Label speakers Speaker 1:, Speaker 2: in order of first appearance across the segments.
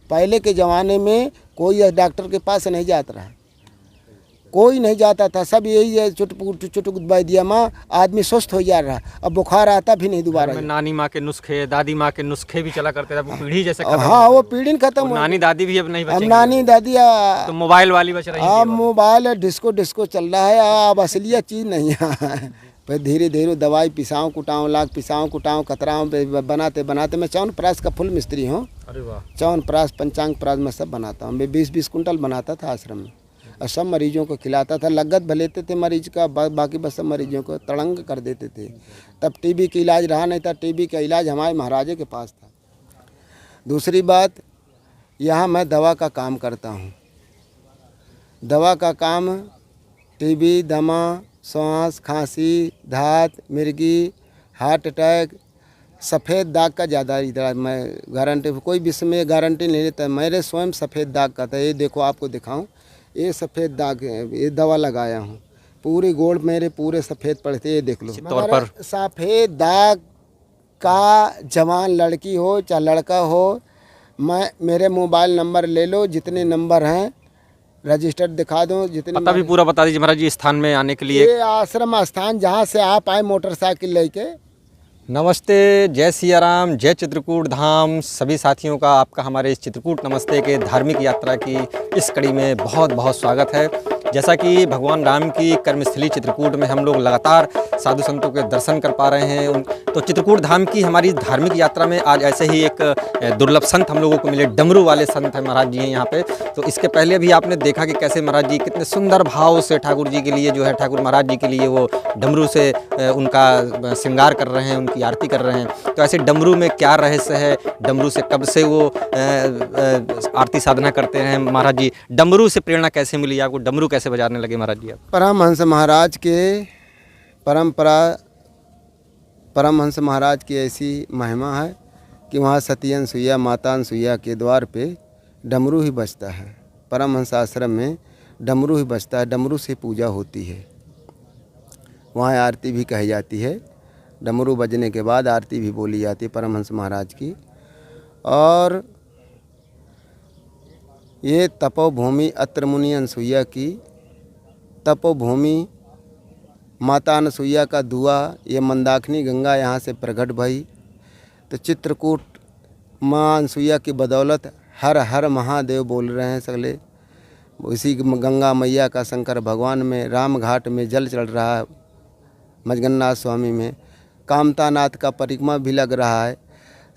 Speaker 1: पहले के ज़माने में कोई डॉक्टर के पास नहीं जाता रहा, कोई नहीं जाता था, सब यही है चुटपुट दवाई माँ आदमी स्वस्थ हो जा रहा। अब बुखार आता भी नहीं दोबारा।
Speaker 2: नानी माँ के नुस्खे, दादी माँ के नुस्खे भी चला करते थे, वो पीढ़ी जैसे खत्म।
Speaker 1: हाँ, वो पीढ़ी खत्म।
Speaker 2: नानी दादी भी अब नहीं बचेंगी।
Speaker 1: अब नानी दादी
Speaker 2: तो मोबाइल वाली बच रही है।
Speaker 1: अब मोबाइल डिस्को चल रहा है, अब असलियत चीज़ नहीं है। फिर धीरे धीरे दवाई पिसाऊँ कुटाऊँ, लाख पिसाऊँ कुटाऊँ कतराऊँ, बनाते बनाते मैं च्यवनप्राश का फुल मिस्त्री हूँ।
Speaker 2: अरे वाह।
Speaker 1: च्यवनप्राश, पंचांग प्राश मैं सब बनाता हूँ। मैं 20-20 कुंटल बनाता था आश्रम में और सब मरीजों को खिलाता था। लागत भलेते थे मरीज का, बाकी बस सब मरीजों को तड़ंग कर देते थे। तब टीबी का इलाज रहा नहीं था, टीबी का इलाज हमारे महाराजे के पास था। दूसरी बात, यहाँ मैं दवा का काम करता हूँ। दवा का काम टीबी, दमा, सांस, खांसी, धात, मिर्गी, हार्ट अटैक, सफ़ेद दाग का ज़्यादा इधर मैं गारंटी, कोई विषय में गारंटी नहीं लेता। मेरे स्वयं सफ़ेद दाग का था। ये देखो, आपको दिखाऊं, ये सफ़ेद दाग है, ये दवा लगाया हूँ। पूरी गोड़ मेरे पूरे सफ़ेद पड़े थे, ये देख लो।
Speaker 2: तौर पर
Speaker 1: सफ़ेद दाग का जवान लड़की हो चाहे लड़का हो, मेरे मोबाइल नंबर ले लो, जितने नंबर हैं रजिस्टर दिखा दो, जितने
Speaker 2: पता भी पूरा बता दीजिए महाराज जी स्थान में आने के लिए।
Speaker 1: ये आश्रम स्थान जहाँ से आप आए मोटरसाइकिल लेके।
Speaker 2: नमस्ते, जय सिया राम, जय चित्रकूट धाम। सभी साथियों का आपका हमारे इस चित्रकूट नमस्ते के धार्मिक यात्रा की इस कड़ी में बहुत बहुत स्वागत है। जैसा कि भगवान राम की कर्मस्थली चित्रकूट में हम लोग लगातार साधु संतों के दर्शन कर पा रहे हैं, तो चित्रकूट धाम की हमारी धार्मिक यात्रा में आज ऐसे ही एक दुर्लभ संत हम लोगों को मिले। डमरू वाले संत हैं महाराज जी हैं यहाँ पे। तो इसके पहले भी आपने देखा कि कैसे महाराज जी कितने सुंदर भाव से ठाकुर जी के लिए जो है, ठाकुर महाराज जी के लिए वो डमरू से उनका श्रृंगार कर रहे हैं, उनकी आरती कर रहे हैं। तो ऐसे डमरू में क्या रहस्य है, डमरू से कब से वो आरती साधना करते हैं महाराज जी? डमरू से प्रेरणा कैसे मिली आपको, डमरू कैसे बजाने लगे महाराज जी आप?
Speaker 1: परमहंस महाराज के परंपरा, परमहंस महाराज की ऐसी महिमा है कि वहाँ सती अनसुईया, माता अनसुईया के द्वार पे डमरू ही बजता है। परमहंस आश्रम में डमरू ही बजता है, डमरू से पूजा होती है। वहाँ आरती भी कही जाती है। डमरू बजने के बाद आरती भी बोली जाती है परमहंस महाराज की। और ये तपोभूमि अत्र मुनि अनसुईया की तपोभूमि, माता अनसुईया का दुआ, ये मंदाकिनी गंगा यहाँ से प्रकट भई। तो चित्रकूट माँ अनसुईया की बदौलत हर हर महादेव बोल रहे हैं सगले। इसी गंगा मैया का शंकर भगवान में राम घाट में जल चढ़ रहा है, मजगन्नाथ स्वामी में कामतानाथ का परिक्रमा भी लग रहा है।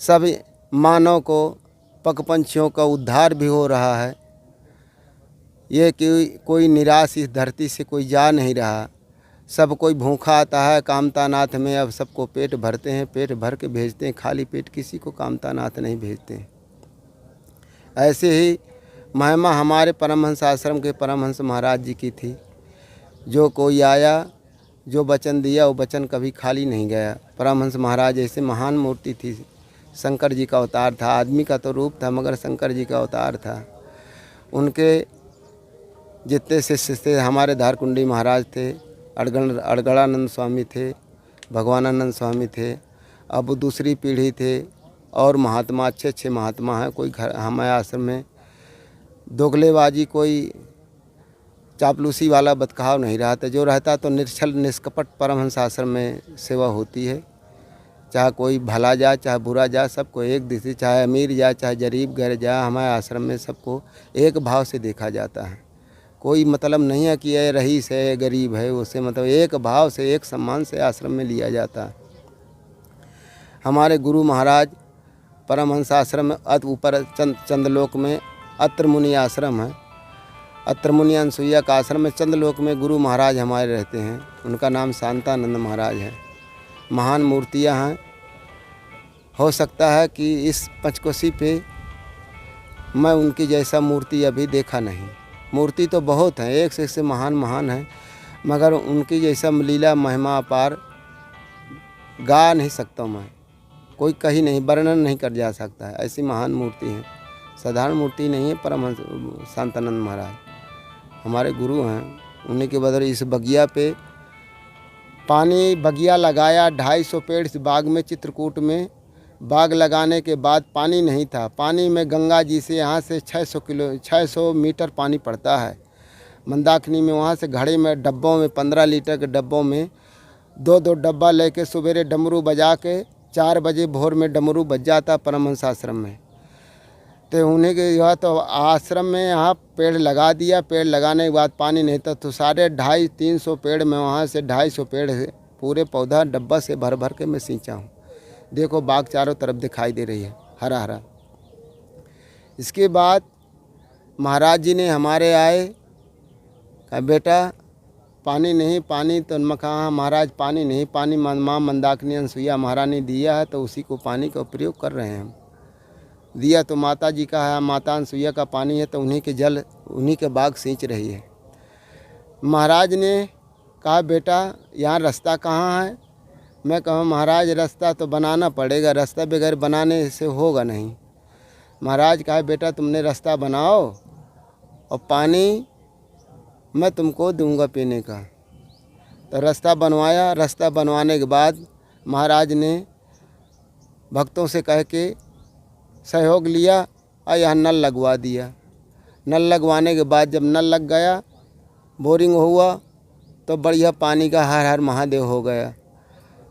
Speaker 1: सब मानव को, पग पंछियों का उद्धार भी हो रहा है। ये कि कोई निराश इस धरती से कोई जा नहीं रहा। सब कोई भूखा आता है कामतानाथ में, अब सबको पेट भरते हैं, पेट भर के भेजते हैं। खाली पेट किसी को कामतानाथ नहीं भेजते हैं। ऐसे ही महिमा हमारे परमहंस आश्रम के परमहंस महाराज जी की थी। जो कोई आया, जो वचन दिया, वो वचन कभी खाली नहीं गया। परमहंस महाराज ऐसे महान मूर्ति थी, शंकर जी का अवतार था। आदमी का तो रूप था मगर शंकर जी का अवतार था। उनके जितने शिष्य थे, हमारे धारकुंडी महाराज थे, अड़गड़ानंद स्वामी थे, भगवानानंद स्वामी थे। अब दूसरी पीढ़ी थे और महात्मा, अच्छे अच्छे महात्मा हैं। कोई घर हमारे आश्रम में दोगलेबाजी, कोई चापलूसी वाला बदखाव नहीं रहता। जो रहता तो निर्छल निष्कपट परमहंस आश्रम में सेवा होती है। चाहे कोई भला जाए चाहे बुरा जाए, सबको एक दिशा, चाहे अमीर जाए चाहे गरीब घर जाए, हमारे आश्रम में सबको एक भाव से देखा जाता है। कोई मतलब नहीं है कि ये रईस है, गरीब है, उससे मतलब एक भाव से, एक सम्मान से आश्रम में लिया जाता है। हमारे गुरु महाराज परमहंस आश्रम में ऊपर चंद्रलोक में अत्र मुनि आश्रम है। अत्र मुनि अनसुईया का आश्रम में चंद्रलोक में गुरु महाराज हमारे रहते हैं। उनका नाम शांतानंद महाराज है। महान मूर्तियां हैं। हो सकता है कि इस पंचकोशी पे मैं उनकी जैसा मूर्ति अभी देखा नहीं। मूर्ति तो बहुत है, एक से महान महान है, मगर उनकी जैसा लीला महिमा अपार गा नहीं सकता मैं। कोई कहीं नहीं, वर्णन नहीं कर जा सकता है। ऐसी महान मूर्ति है, साधारण मूर्ति नहीं है। परमहंस शांतानंद महाराज हमारे गुरु हैं। उन्हीं के बदले इस बगिया पे पानी, बगिया लगाया 250 पेड़ इस बाग में, चित्रकूट में बाग लगाने के बाद पानी नहीं था। पानी में गंगा जी से यहाँ से 600 मीटर पानी पड़ता है मंदाकिनी में। वहाँ से घड़े में डब्बों में 15 लीटर के डब्बों में 2-2 डब्बा लेके सवेरे डमरू बजा के 4 बजे भोर में डमरू बज जाता परमहंस आश्रम में। तो उन्हीं के यहाँ तो आश्रम में यहाँ पेड़ लगा दिया। पेड़ लगाने के बाद पानी नहीं था तो साढ़े 250-300 पेड़ में वहाँ से 250 पेड़ है पूरे पौधा डब्बा से भर भर के मैं सींचा हूँ। देखो बाग चारों तरफ दिखाई दे रही है हरा हरा। इसके बाद महाराज जी ने हमारे आए, कहा बेटा पानी नहीं, पानी तो मैं कहा महाराज पानी नहीं, पानी माँ मंदाकिनी अनसुईया महारानी दिया है तो उसी को पानी का प्रयोग कर रहे हैं हम। दिया तो माता जी का है, माता अनसुईया का पानी है तो उन्हीं के जल उन्हीं के बाग सींच रही है। महाराज ने कहा बेटा यहाँ रास्ता कहाँ है। मैं कहा महाराज रास्ता तो बनाना पड़ेगा, रास्ता बगैर बनाने से होगा नहीं। महाराज कहा बेटा तुमने रास्ता बनाओ और पानी मैं तुमको दूंगा पीने का। तो रास्ता बनवाया। रास्ता बनवाने के बाद महाराज ने भक्तों से कह के सहयोग लिया और यहाँ नल लगवा दिया। नल लगवाने के बाद जब नल लग गया, बोरिंग हुआ तो बढ़िया पानी का हर हर महादेव हो गया।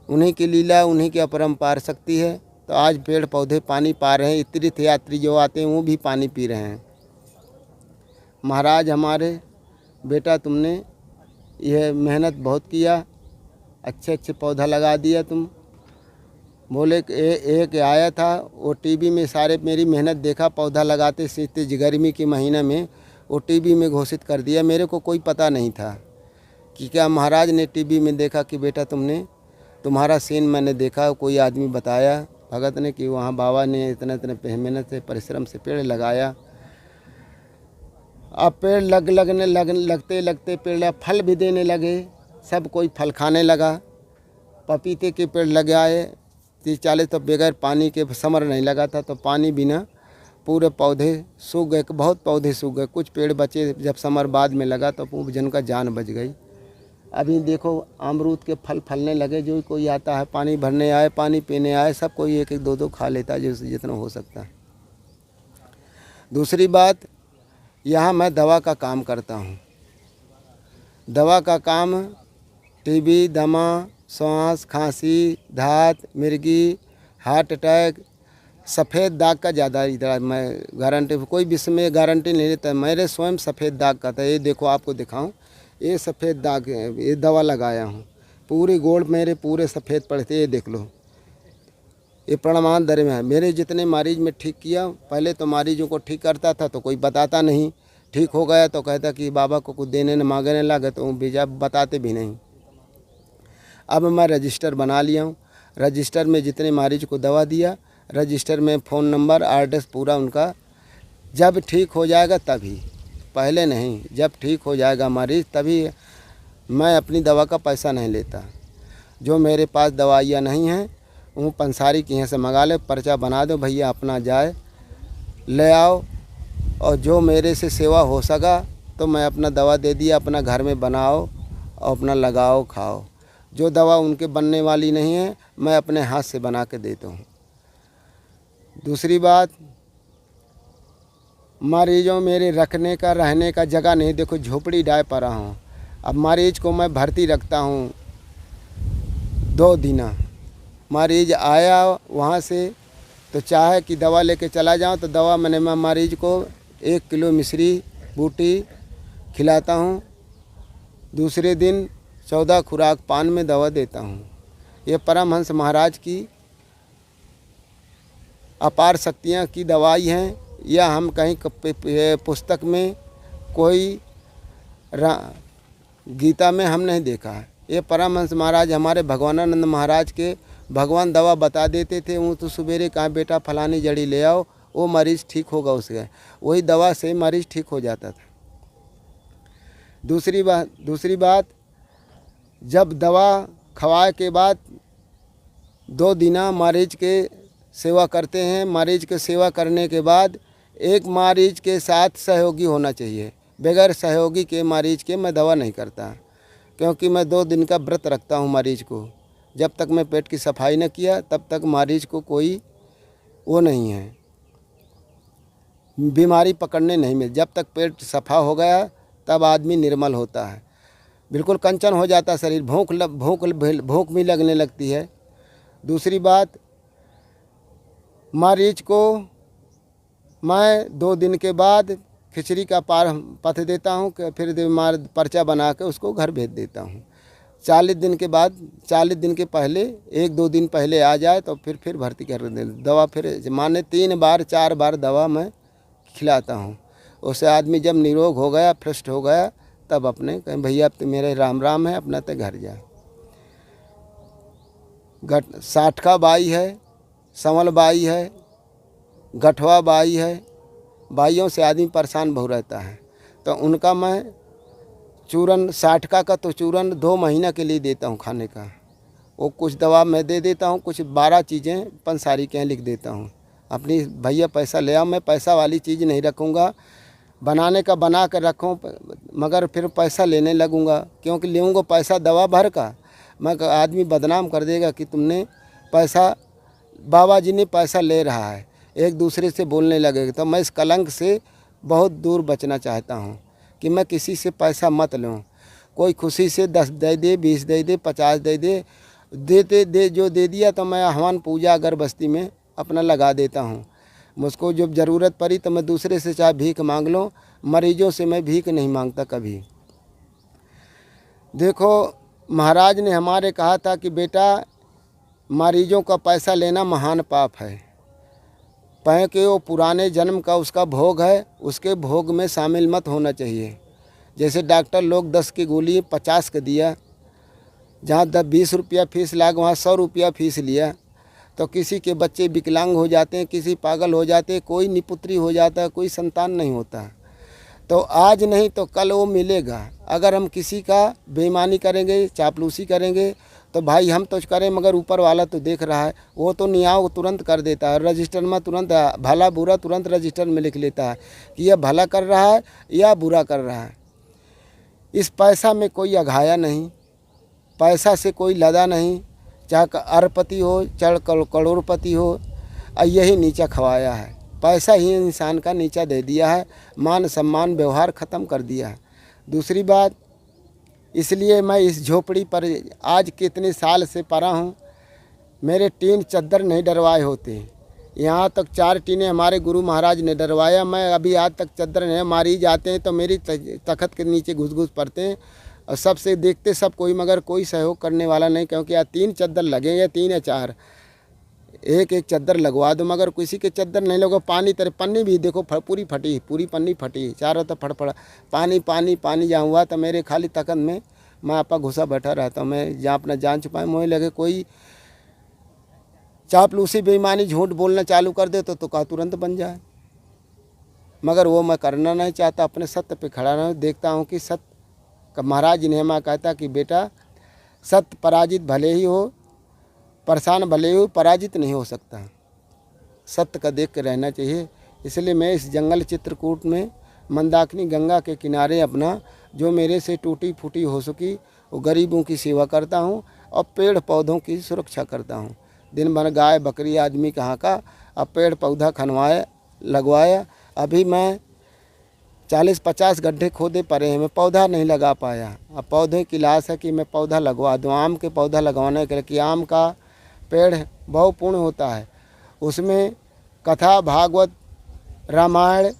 Speaker 1: उन्हीं की लीला, उन्हीं की अपरंपार शक्ति है। तो आज पेड़ पौधे पानी पा रहे हैं। तीर्थ यात्री जो आते हैं वो भी पानी पी रहे हैं। महाराज हमारे बेटा तुमने यह मेहनत बहुत किया, अच्छे अच्छे पौधा लगा दिया तुम। बोले एक आया था वो टीवी में सारे मेरी मेहनत देखा, पौधा लगाते सींचते गर्मी के महीने में वो टीवी में घोषित कर दिया। मेरे को कोई पता नहीं था कि क्या महाराज ने टीवी में देखा कि बेटा तुम्हारा सीन मैंने देखा। कोई आदमी बताया भगत ने कि वहाँ बाबा ने इतने इतने मेहनत से परिश्रम से पेड़ लगाया। अब पेड़ लगते लगते पेड़ फल भी देने लगे। सब कोई फल खाने लगा। पपीते के पेड़ लगाए 30-40 तो बगैर पानी के समर नहीं लगा था तो पानी बिना पूरे पौधे सूख गए। बहुत पौधे सूख गए, कुछ पेड़ बचे। जब समर बाद में लगा तो जन का जान बच गई। अभी देखो अमरूद के फल फलने लगे। जो कोई आता है पानी भरने आए, पानी पीने आए, सब कोई 1-1 2-2 खा लेता है जितना हो सकता है। दूसरी बात, यहाँ मैं दवा का काम करता हूँ। दवा का काम टीबी, दमा, सांस, खांसी, धात, मिर्गी, हार्ट अटैक, सफ़ेद दाग का ज़्यादा इधर मैं गारंटी, कोई विश्व में गारंटी नहीं लेता। मेरे स्वयं सफ़ेद दाग का था। ये देखो आपको दिखाऊं, ये सफ़ेद दाग है। ये दवा लगाया हूँ, पूरे गोड़ मेरे पूरे सफ़ेद पड़े थे। ये देख लो, ये प्रमाण दर में है। मेरे जितने मरीज में ठीक किया, पहले तो मरीजों को ठीक करता था तो कोई बताता नहीं। ठीक हो गया तो कहता कि बाबा को कुछ देने न मांगने लगे तो भेजा, बताते भी नहीं। अब मैं रजिस्टर बना लिया हूँ। रजिस्टर में जितने मरीज को दवा दिया, रजिस्टर में फ़ोन नंबर एड्रेस पूरा उनका। जब ठीक हो जाएगा तभी, पहले नहीं। जब ठीक हो जाएगा मरीज तभी। मैं अपनी दवा का पैसा नहीं लेता। जो मेरे पास दवाइयाँ नहीं हैं वो पंसारी के यहाँ से मंगा ले, पर्चा बना दो भैया, अपना जाए ले आओ। और जो मेरे से सेवा हो सका तो मैं अपना दवा दे दिया, अपना घर में बनाओ और अपना लगाओ खाओ। जो दवा उनके बनने वाली नहीं है मैं अपने हाथ से बना के देता हूँ। दूसरी बात, मरीजों मेरे रखने का रहने का जगह नहीं। देखो झोपड़ी डाल पा रहा हूँ। अब मरीज को मैं भर्ती रखता हूँ 2 दिन। मरीज आया वहाँ से तो चाहे कि दवा लेके चला जाऊँ तो दवा मैं मरीज को 1 किलो मिश्री बूटी खिलाता हूँ। दूसरे दिन 14 खुराक पान में दवा देता हूँ। ये परमहंस महाराज की अपार शक्तियाँ की दवाई हैं। या हम कहीं पुस्तक में कोई गीता में हम नहीं देखा है। ये परमहंस महाराज हमारे भगवानानंद महाराज के भगवान दवा बता देते थे। वो तो सवेरे कहा बेटा फलानी जड़ी ले आओ, वो मरीज़ ठीक होगा, उसके वही दवा से मरीज़ ठीक हो जाता था। दूसरी बात, जब दवा खवाए के बाद 2 दिन मरीज के सेवा करते हैं। मरीज के सेवा करने के बाद एक मरीज के साथ सहयोगी होना चाहिए। बगैर सहयोगी के मरीज के मैं दवा नहीं करता, क्योंकि मैं 2 दिन का व्रत रखता हूँ मरीज को। जब तक मैं पेट की सफाई न किया तब तक मरीज को कोई वो नहीं है, बीमारी पकड़ने नहीं मिल। जब तक पेट सफ़ा हो गया तब आदमी निर्मल होता है, बिल्कुल कंचन हो जाता है शरीर, भूख भी लगने लगती है। दूसरी बात, मरीज को मैं 2 दिन के बाद खिचड़ी का पथ देता हूँ, फिर बीमार पर्चा बना के उसको घर भेज देता हूँ। 40 दिन के बाद, 40 दिन के पहले 1-2 दिन पहले आ जाए तो फिर भर्ती कर दे। दवा फिर माने 3 बार 4 बार दवा मैं खिलाता हूँ। उससे आदमी जब निरोग हो गया, फ्रस्ट हो गया, तब अपने कहें भैया अब तो मेरे राम राम है, अपना तो घर जा। साठका बाई है, संवल बाई है, गठवा बाई है, बाइयों से आदमी परेशान बहु रहता है। तो उनका मैं चूरन, साठका का तो चूरन 2 महीना के लिए देता हूँ खाने का। वो कुछ दवा मैं दे देता हूँ, कुछ 12 चीज़ें पंसारी के लिख देता हूँ। अपनी भैया पैसा ले आओ, मैं पैसा वाली चीज़ नहीं रखूँगा, बनाने का बना कर रखूँ, मगर फिर पैसा लेने लगूँगा, क्योंकि लेऊँगा पैसा दवा भर का, मैं आदमी बदनाम कर देगा कि तुमने पैसा, बाबा जी ने पैसा ले रहा है, एक दूसरे से बोलने लगेगा। तो मैं इस कलंक से बहुत दूर बचना चाहता हूँ कि मैं किसी से पैसा मत लूँ। कोई खुशी से 10 दे दे, 20 दे दे, 50 दे दे, जो दे दिया तो मैं हवन पूजा अगरबत्ती में अपना लगा देता हूँ। मुझको जब ज़रूरत पड़ी तो मैं दूसरे से चाहे भीख मांग लूँ, मरीजों से मैं भीख नहीं मांगता कभी। देखो, महाराज ने हमारे कहा था कि बेटा, मरीजों का पैसा लेना महान पाप है। पैं के वो पुराने जन्म का उसका भोग है, उसके भोग में शामिल मत होना चाहिए। जैसे डॉक्टर लोग 10 की गोली 50 का दिया, जहाँ 20 रुपया फीस लाग वहाँ 100 रुपया फीस लिया, तो किसी के बच्चे विकलांग हो जाते हैं, किसी पागल हो जाते हैं, कोई निपुत्री हो जाता है, कोई संतान नहीं होता। तो आज नहीं तो कल वो मिलेगा। अगर हम किसी का बेईमानी करेंगे, चापलूसी करेंगे, तो भाई हम तो करें, मगर ऊपर वाला तो देख रहा है, वो तो नियाव तुरंत कर देता है, रजिस्टर में तुरंत भला बुरा तुरंत रजिस्टर में लिख लेता है कि यह भला कर रहा है या बुरा कर रहा है। इस पैसा में कोई अघाया नहीं, पैसा से कोई लदा नहीं, चाहे अरबपति हो चाहे करोड़पति हो, यही नीचा खवाया है। पैसा ही इंसान का नीचा दे दिया है, मान सम्मान व्यवहार ख़त्म कर दिया है। दूसरी बात, इसलिए मैं इस झोपड़ी पर आज कितने साल से पड़ा हूँ, मेरे टीन चद्दर नहीं डरवाए होते। यहाँ तक 4 टीने हमारे गुरु महाराज ने डरवाया, मैं अभी आज तक चद्दर नहीं, मरीज आते हैं तो मेरी तखत के नीचे घुस पड़ते हैं, और सबसे देखते सब कोई, मगर कोई सहयोग करने वाला नहीं, क्योंकि यहाँ 3 चद्दर लगे या 3 या 4, एक चद्दर लगवा दो, मगर किसी के चद्दर नहीं लगो। पानी तेरे पन्नी भी देखो पूरी फटी, पूरी पन्नी फटी, चारों तो फड़फड़ा पानी पानी पानी। जहाँ हुआ तो मेरे खाली तखत में मैं आपा घुसा बैठा रहता हूँ। मैं जहाँ अपना जान छुपाए, मुझे लगे कोई चापलूसी बेईमानी झूठ बोलना चालू कर दे तो का तुरंत बन जाए, मगर वो मैं करना नहीं चाहता। अपने सत्य पे खड़ा रहूँ। देखता हूँ कि सत्य का महाराज ने हमें कहता कि बेटा, सत्य पराजित भले ही हो, परेशान भले ही हो, पराजित नहीं हो सकता। सत्य का देख के रहना चाहिए। इसलिए मैं इस जंगल चित्रकूट में मंदाकिनी गंगा के किनारे अपना जो मेरे से टूटी फूटी हो सकी वो गरीबों की सेवा करता हूँ और पेड़ पौधों की सुरक्षा करता हूँ। दिन भर गाय बकरी आदमी कहाँ का, अब पेड़ पौधा खनवाया लगवाया। अभी मैं 40-50 गड्ढे खोदे पड़े हैं, मैं पौधा नहीं लगा पाया। अब पौधे की लाश है कि मैं पौधा लगवा दूँ। आम के पौधा लगवाने के लिए कि आम का पेड़ बहुत पूर्ण होता है, उसमें कथा भागवत रामायण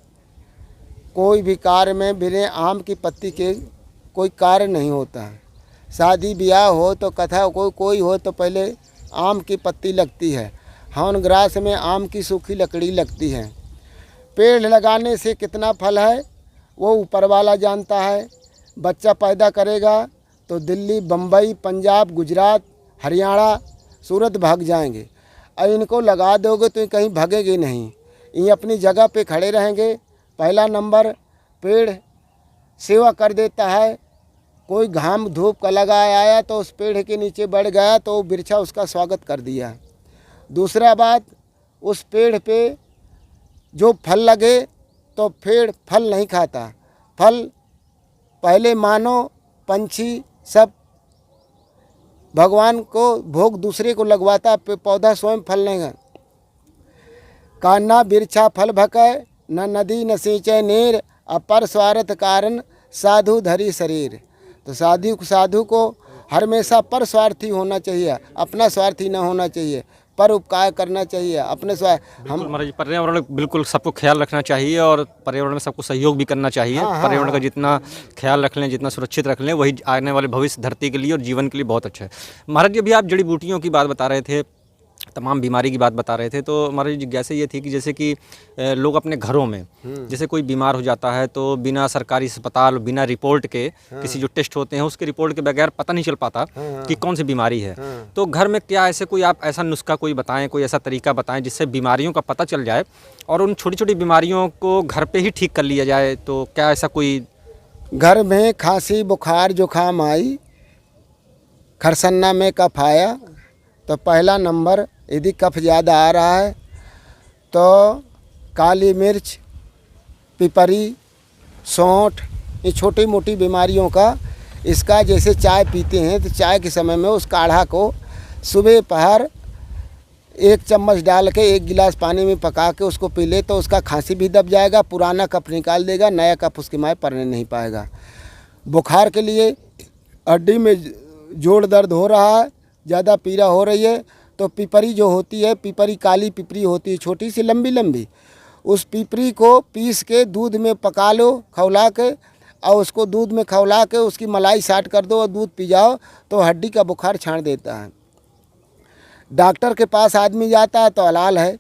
Speaker 1: कोई भी कार्य में बिना आम की पत्ती के कोई कार्य नहीं होता है। शादी ब्याह हो तो कथा कोई हो तो पहले आम की पत्ती लगती है, हवन ग्रास में आम की सूखी लकड़ी लगती है। पेड़ लगाने से कितना फल है वो ऊपर वाला जानता है। बच्चा पैदा करेगा तो दिल्ली, बम्बई, पंजाब, गुजरात, हरियाणा, सूरत भाग जाएंगे, और इनको लगा दोगे तो कहीं भागेंगे नहीं, ये अपनी जगह पे खड़े रहेंगे। पहला नंबर, पेड़ सेवा कर देता है। कोई घाम धूप का लगा आया तो उस पेड़ के नीचे बढ़ गया तो बिरछा उसका स्वागत कर दिया। दूसरा बात, उस पेड़ पे जो फल लगे तो पेड़ फल नहीं खाता, फल पहले मानो पंछी सब भगवान को भोग दूसरे को लगवाता, पौधा स्वयं फल नहीं। का न बिरछा फल भकै, न नदी न सींचे नीर, अपर स्वार्थ कारण साधु धरी शरीर। तो साधु को हमेशा पर स्वार्थी होना चाहिए, अपना स्वार्थी ना होना चाहिए, पर उपकार करना चाहिए अपने
Speaker 2: हम महाराज जी, पर्यावरण बिल्कुल सबको ख्याल रखना चाहिए और पर्यावरण में सबको सहयोग भी करना चाहिए। पर्यावरण का जितना ख्याल रख लें, जितना सुरक्षित रख लें, वही आने वाले भविष्य धरती के लिए और जीवन के लिए बहुत अच्छा है। महाराज जी, अभी आप जड़ी बूटियों की बात बता रहे थे, तमाम बीमारी की बात बता रहे थे, तो हमारी जिज्ञासा ये थी कि जैसे कि लोग अपने घरों में जैसे कोई बीमार हो जाता है तो बिना सरकारी अस्पताल, बिना रिपोर्ट के किसी जो टेस्ट होते हैं उसके रिपोर्ट के बगैर पता नहीं चल पाता कि कौन सी बीमारी है। तो घर में क्या ऐसे कोई आप ऐसा नुस्खा कोई बताएं, कोई ऐसा तरीका बताएं जिससे बीमारियों का पता चल जाए और उन छोटी छोटी बीमारियों को घर पे ही ठीक कर लिया जाए? तो क्या ऐसा कोई
Speaker 1: घर में खांसी बुखार जुखाम आई, खरसन्ना में कफ आया, तो पहला नंबर यदि कफ ज़्यादा आ रहा है तो काली मिर्च, पिपरी, सौंठ, ये छोटी मोटी बीमारियों का इसका जैसे चाय पीते हैं तो चाय के समय में उस काढ़ा को सुबह पहर 1 चम्मच डाल के 1 गिलास पानी में पका के उसको पी ले तो उसका खांसी भी दब जाएगा, पुराना कफ निकाल देगा, नया कफ उसके माए पड़ने नहीं पाएगा। बुखार के लिए हड्डी में जोड़ दर्द हो रहा है, ज़्यादा पीड़ा हो रही है, तो पिपरी जो होती है, पिपरी काली पिपरी होती है, छोटी सी लंबी लंबी, उस पिपरी को पीस के दूध में पका लो खौला के, और उसको दूध में खौला के उसकी मलाई साट कर दो और दूध पी जाओ तो हड्डी का बुखार छाड़ देता है। डॉक्टर के पास आदमी जाता है तो हलाल है,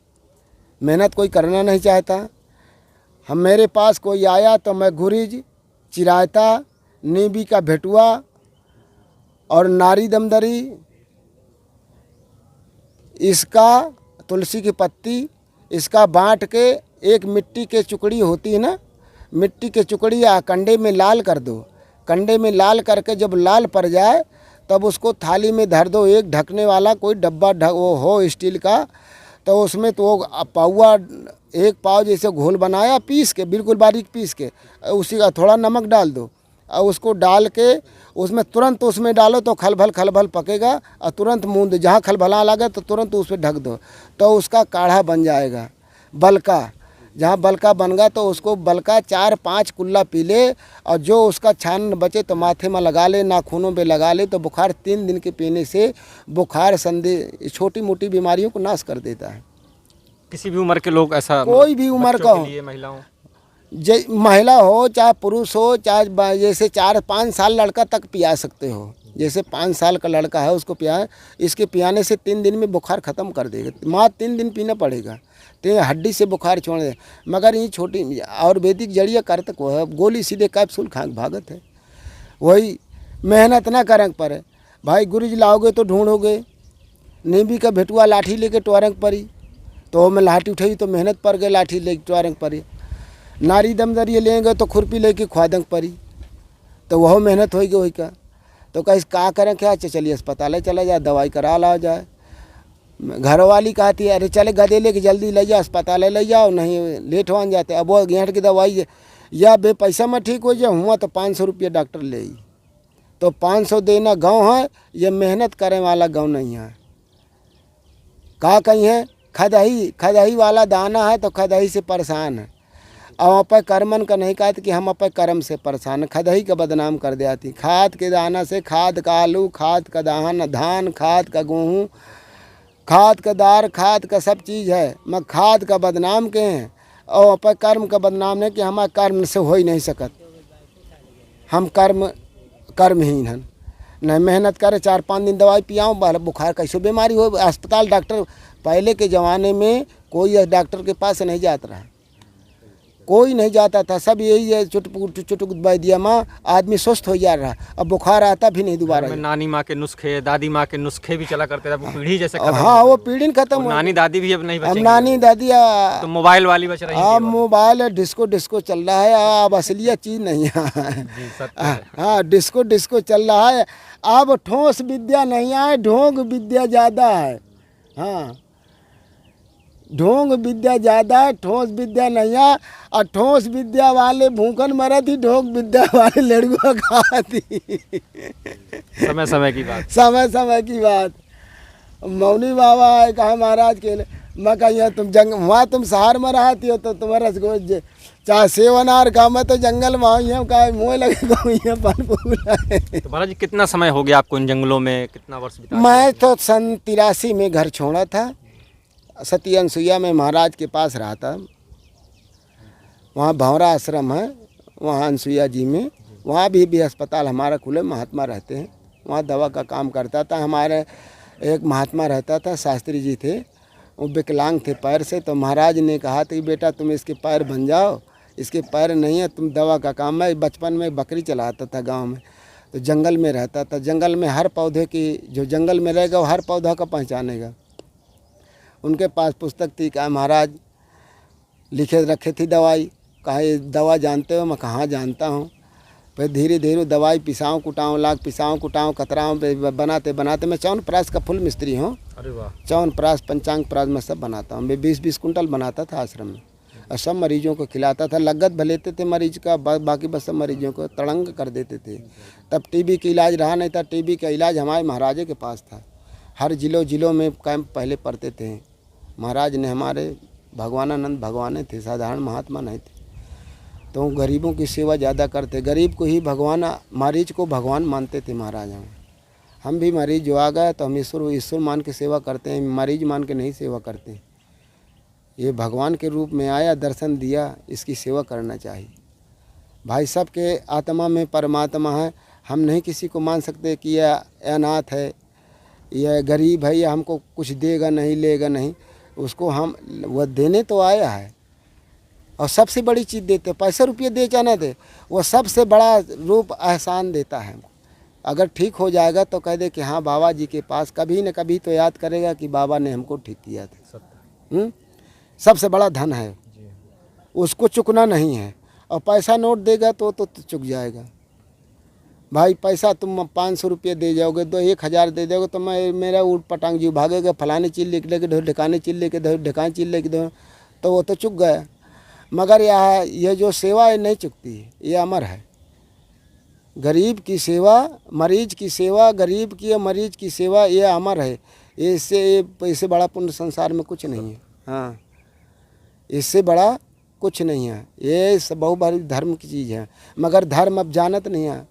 Speaker 1: मेहनत कोई करना नहीं चाहता। हम मेरे पास कोई आया तो मैं गुरीज, चिरायता, नींबी का भेटुआ और नारी दमदरी, इसका तुलसी की पत्ती, इसका बांट के एक मिट्टी के चुकड़ी होती है ना, मिट्टी के चुकड़ी या कंडे में लाल कर दो, कंडे में लाल करके जब लाल पड़ जाए तब उसको थाली में धर दो, एक ढकने वाला कोई डब्बा वो हो स्टील का, तो उसमें तो वो पावा 1 पाव जैसे घोल बनाया पीस के, बिल्कुल बारीक पीस के, उसी का थोड़ा नमक डाल दो और उसको डाल के उसमें तुरंत उसमें डालो तो खलभल पकेगा और तुरंत मूंद, जहाँ खलभला लगे तो तुरंत उस पर ढक दो तो उसका काढ़ा बन जाएगा। बलका, जहाँ बलका बन गया तो उसको बलका 4-5 कुल्ला पी ले और जो उसका छान बचे तो माथे में लगा ले, नाखूनों पे लगा ले, तो बुखार 3 दिन के पीने से बुखार संधि छोटी मोटी बीमारियों को नाश कर देता है।
Speaker 2: किसी भी उम्र के लोग ऐसा,
Speaker 1: कोई भी उम्र का हो,
Speaker 2: महिलाओं,
Speaker 1: महिला हो चाहे पुरुष हो, चाहे जैसे 4-5 साल लड़का तक पिया सकते हो, जैसे 5 साल का लड़का है उसको पिया, इसके पियाने से 3 दिन में बुखार ख़त्म कर देगा। मात्र 3 दिन पीना पड़ेगा तो हड्डी से बुखार छोड़ दे। मगर ये छोटी आयुर्वेदिक जड़िया करत को है, गोली सीधे कैप्सूल खा भागत है, वही मेहनत ना करंग पर भाई। गुरुज लाओगे तो ढूंढोगे, नींबी का भेटुआ लाठी लेके टोरंग परी तो मैं लाठी उठाई तो मेहनत पर गए, लाठी लेके टोरंग परी। नारी दमदरिए लेंगे तो खुरपी लेके ख्वादंग परी तो वह मेहनत होगी वही का। तो कहीं का करें क्या, चलिए अस्पताल चला जाए, दवाई करा ला जाए। घर वाली कहती है अरे चले गधे लेके जल्दी ले जाओ अस्पताल ले जाओ, नहीं लेट हो जाते। अब वो गेंठ की दवाई या बे पैसा में ठीक हो जाए हुआ तो 500 रुपये डॉक्टर ले, तो 500 देना गाँव है, ये मेहनत करने वाला गाँव नहीं है। कहाँ कहीं है खदही वाला दाना है तो खदही से परेशान है, और अपन कर्मन का नहीं कहते कि हम अपन कर्म से परेशान, खदही का बदनाम कर देती। खाद के दाना से खाद का आलू, खाद का धान, खाद का गेहूँ, खाद का दार, खाद का सब चीज़ है, मैं खाद का बदनाम के हैं और अपन कर्म का बदनाम है कि हमारे कर्म से हो ही नहीं सकत, हम कर्महीन हैं। नहीं मेहनत करे 4-5 दिन दवाई पियाऊँ, बुखार कैसे बीमारी हो। अस्पताल डॉक्टर पहले के ज़माने में कोई डॉक्टर के पास नहीं जाता रहा, कोई नहीं जाता था, सब यही है चुटपुट दवाई दिया माँ आदमी स्वस्थ हो जा रहा, अब बुखार आता भी नहीं दोबारा।
Speaker 2: नानी माँ के नुस्खे, दादी माँ के नुस्खे भी चला करते थे, वो पीढ़ी जैसे खत्म।
Speaker 1: हाँ वो पीढ़ी खत्म हो,
Speaker 2: नानी दादी भी अब नहीं बचेंगी।
Speaker 1: अब नानी दादी
Speaker 2: तो मोबाइल वाली बच रही है।
Speaker 1: अब मोबाइल डिस्को चल रहा है, अब असलियत चीज़ नहीं है। हाँ डिस्को चल रहा है, अब ठोस विद्या नहीं है, ढोंग विद्या ज़्यादा है। हाँ ढोंग विद्या ज़्यादा है, ठोस विद्या नहीं है। और ठोस विद्या वाले भूखन मरा थी, ढोंग विद्या वाले लड़ुआ खाती।
Speaker 2: समय समय की बात,
Speaker 1: समय की बात। मौनी बाबा है कहा महाराज के मैं कहा यहाँ तुम वहाँ तुम शहर में रहती हो तो तुम्हारा चाहे सेवनार का, मैं तो जंगल में हूँ, यहाँ का मुँह लगेगा यहाँ फल फूल है।
Speaker 2: तो महाराज जी कितना समय हो गया आपको इन जंगलों में, कितना वर्ष बिता?
Speaker 1: मैं तो सन 83 में घर छोड़ा था, सती अनसुईया में महाराज के पास रहा था। वहाँ भंवरा आश्रम है, वहाँ अनसुईया जी में, वहाँ भी अस्पताल हमारा खुले, महात्मा रहते हैं, वहाँ दवा का काम करता था। हमारे एक महात्मा रहता था, शास्त्री जी थे, वो विकलांग थे पैर से, तो महाराज ने कहा था कि बेटा तुम इसके पैर बन जाओ, इसके पैर नहीं है, तुम दवा का काम। मैं बचपन में बकरी चलाता था गांव में, तो जंगल में रहता था। जंगल में हर पौधे की, जो जंगल में रहेगा वो हर पौधा का पहचानेगा। उनके पास पुस्तक थी, कहा महाराज लिखे रखे थी दवाई, कहा ये दवा जानते हो? मैं कहाँ जानता हूँ। फिर धीरे धीरे दवाई पिसाऊँ कुटाऊँ, लाख पिसाऊँ कुटाऊँ कतराऊँ, बनाते बनाते मैं च्यवनप्राश का फुल मिस्त्री हूँ।
Speaker 2: अरे वाह।
Speaker 1: च्यवनप्राश पंचांग प्राश मैं सब बनाता हूँ। मैं 20-20 कुंटल बनाता था आश्रम में, और सब मरीजों को खिलाता था। लागत भले लेते थे मरीज का, बाकी बस सब मरीजों को तड़ंग कर देते थे। तब टीबी का इलाज रहा नहीं था, टीबी का इलाज हमारे महाराजे के पास था। हर जिलों में कैंप पहले पड़ते थे। महाराज ने हमारे भगवानानंद भगवान थे, साधारण महात्मा नहीं थे। तो गरीबों की सेवा ज़्यादा करते, गरीब को ही भगवान, मरीज को भगवान मानते थे महाराज। हम भी मरीज जो आ गए तो हम ईश्वर मान के सेवा करते हैं, मरीज मान के नहीं सेवा करते। ये भगवान के रूप में आया, दर्शन दिया, इसकी सेवा करना चाहिए। भाई सबके आत्मा में परमात्मा है। हम नहीं किसी को मान सकते कि यह अनाथ है, यह गरीब है, या हमको कुछ देगा नहीं, लेगा नहीं। उसको हम वह देने तो आया है, और सबसे बड़ी चीज़ देते, पैसे रुपये दे चाहे दे, वो सबसे बड़ा रूप एहसान देता है हमको। अगर ठीक हो जाएगा तो कह दे कि हाँ बाबा जी के पास, कभी न कभी तो याद करेगा कि बाबा ने हमको ठीक किया था। सबसे बड़ा धन है, उसको चुकना नहीं है। और पैसा नोट देगा तो चुक जाएगा। भाई पैसा तुम 500 रुपये दे जाओगे, 1000 दे जाओगे तो मेरा ऊट पटांग जी भागेगा, फलाने चीज़ लेके दो, ढकाने चीज़ लेके दो, ढकाने चीज़ लेके दो, तो वो तो चुक गया। मगर ये जो सेवा है नहीं चुकती है, ये अमर है। गरीब की सेवा, मरीज की सेवा, गरीब की या मरीज की सेवा, ये अमर है। इससे बड़ा पुण्य संसार में कुछ नहीं है। हाँ, इससे बड़ा कुछ नहीं है। ये सब बहुत बड़ी धर्म की चीज़ है, मगर धर्म अब जानत नहीं है।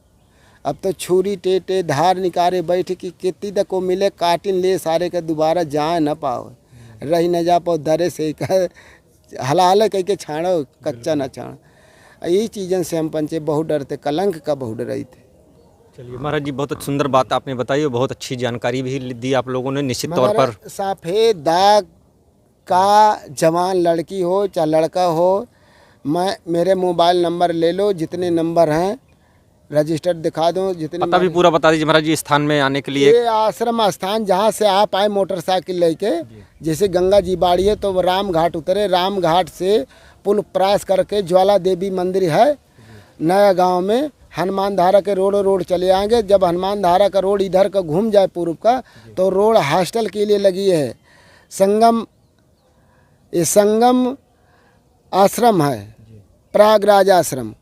Speaker 1: अब तो छुरी टेटे धार निकारे बैठ की कितनी तक को मिले, काटिन ले सारे का दोबारा जाए न पाओ, रही न जा पाओ दरे से हलाल कह के छाड़ो, कच्चा न छाड़। यही चीज़ों से हम पंचे बहुत डरते, कलंक का बहुत डराई थे।
Speaker 2: चलिए महाराज जी, बहुत सुंदर बात आपने बताई, बहुत अच्छी जानकारी भी दी आप लोगों ने। निश्चित तौर पर
Speaker 1: सफ़ेद दाग का जवान लड़की हो चाहे लड़का हो, मेरे मोबाइल नंबर ले लो, जितने नंबर हैं रजिस्टर दिखा दो, जितने
Speaker 2: पता भी पूरा बता दीजिए महाराज जी स्थान में आने के लिए।
Speaker 1: ये आश्रम स्थान जहाँ से आप आए मोटरसाइकिल लेके, जैसे गंगा जी बाड़ी है तो राम घाट उतरे, राम घाट से पुल क्रॉस करके ज्वाला देवी मंदिर है नया गांव में, हनुमान धारा के रोड चले आएंगे। जब हनुमान धारा का रोड इधर का घूम जाए पूर्व का, तो रोड हॉस्टल के लिए लगी है। ये संगम आश्रम है, प्रयागराज आश्रम।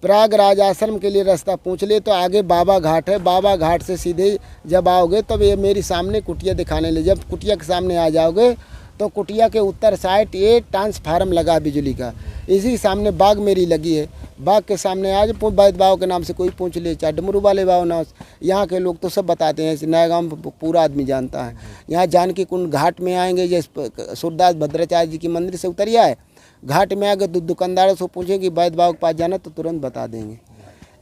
Speaker 1: प्रयागराज आश्रम के लिए रास्ता पूछ ले तो आगे बाबा घाट है। बाबा घाट से सीधे जब आओगे तब ये मेरी सामने कुटिया दिखाने ले, जब कुटिया के सामने आ जाओगे तो कुटिया के उत्तर साइड ये ट्रांसफार्म लगा बिजली का, इसी सामने बाग मेरी लगी है। बाग के सामने आज वैद्य बाबू के नाम से कोई पूछ ले, चाहे डमरू वाले बाबू नाम से, यहाँ के लोग तो सब बताते हैं, नया गाँव पूरा आदमी जानता है। यहाँ जानकी कुंड घाट में आएंगे, जैसे सूरदास भद्राचार्य जी की मंदिर से उतरिया है, घाट में आगे दुकानदारों से पूछें कि वैद्य बाबा के पास जाना तो तुरंत बता देंगे।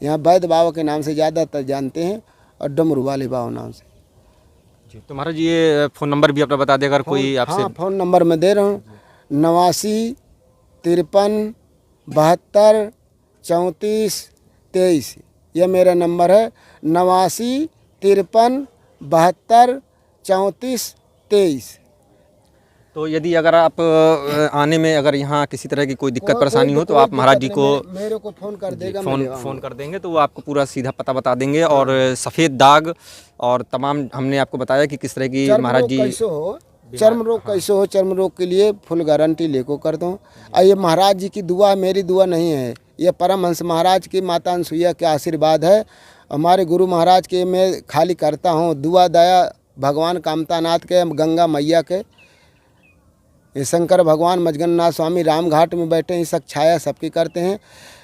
Speaker 1: यहाँ वैद्य बाबा के नाम से ज़्यादातर जानते हैं, और डमरू वाले बाबा नाम से।
Speaker 2: जी, तो महाराज ये फ़ोन नंबर भी अपना बता दें अगर कोई आपसे।
Speaker 1: हाँ, फ़ोन नंबर मैं दे रहा हूँ, 89 53 72 34 23। यह मेरा नंबर है, 89 53 72 34 23।
Speaker 2: तो यदि अगर आप आने में अगर यहाँ किसी तरह की कोई दिक्कत परेशानी हो तो आप महाराज जी को
Speaker 1: मेरे को फ़ोन कर देगा,
Speaker 2: फ़ोन कर देंगे तो वो आपको पूरा सीधा पता बता देंगे। और सफ़ेद दाग और तमाम हमने आपको बताया कि किस तरह की महाराज जी
Speaker 1: कैसे हो, चर्म रोग कैसे हो, चर्म रोग के लिए फुल गारंटी लेको कर दूँ। और ये महाराज जी की दुआ, मेरी दुआ नहीं है, ये परमहंस महाराज की माता अनसुईया के आशीर्वाद है। हमारे गुरु महाराज के मैं खाली करता हूँ दुआ दया, भगवान कामतानाथ के, गंगा मैया के, ये शंकर भगवान मजगन्नाथ स्वामी राम घाट में बैठे हैं, सब छाया सबकी करते हैं।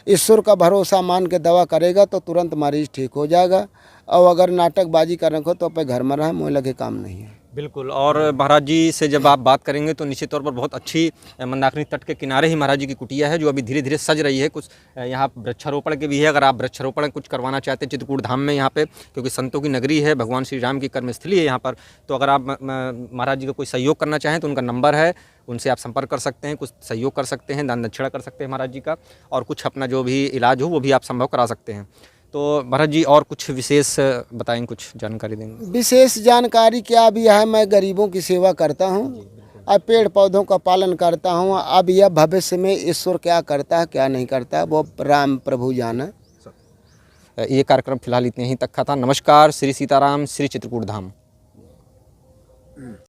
Speaker 1: ईश्वर का भरोसा मान के दवा करेगा तो तुरंत मरीज ठीक हो जाएगा। और अगर नाटकबाजी कर रखो तो अपने घर में रहा, मोह लगे काम नहीं है।
Speaker 2: बिल्कुल। और महाराज जी से जब आप बात करेंगे तो निश्चित तौर पर बहुत अच्छी मंदाकिनी तट के किनारे ही महाराज जी की कुटिया है, जो अभी धीरे धीरे सज रही है। कुछ यहाँ वृक्षारोपण के भी है, अगर आप वृक्षारोपण कुछ करवाना चाहते हैं चित्रकूट धाम में यहाँ पे, क्योंकि संतों की नगरी है, भगवान श्री राम की कर्मस्थली है यहाँ पर, तो अगर आप महाराज जी का कोई सहयोग करना चाहें तो उनका नंबर है, उनसे आप संपर्क कर सकते हैं, कुछ सहयोग कर सकते हैं, दान दक्षिणा कर सकते हैं महाराज जी का, और कुछ अपना जो भी इलाज हो वो भी आप संभव करा सकते हैं। तो महाराज जी और कुछ विशेष बताएं, कुछ जानकारी देंगे?
Speaker 1: विशेष जानकारी क्या भी है, मैं गरीबों की सेवा करता हूँ और पेड़ पौधों का पालन करता हूँ। अब यह भविष्य में ईश्वर क्या करता है क्या नहीं करता है वो राम प्रभु जाने।
Speaker 2: ये कार्यक्रम फिलहाल इतने ही तक का था। नमस्कार। श्री सीताराम, श्री चित्रकूट धाम।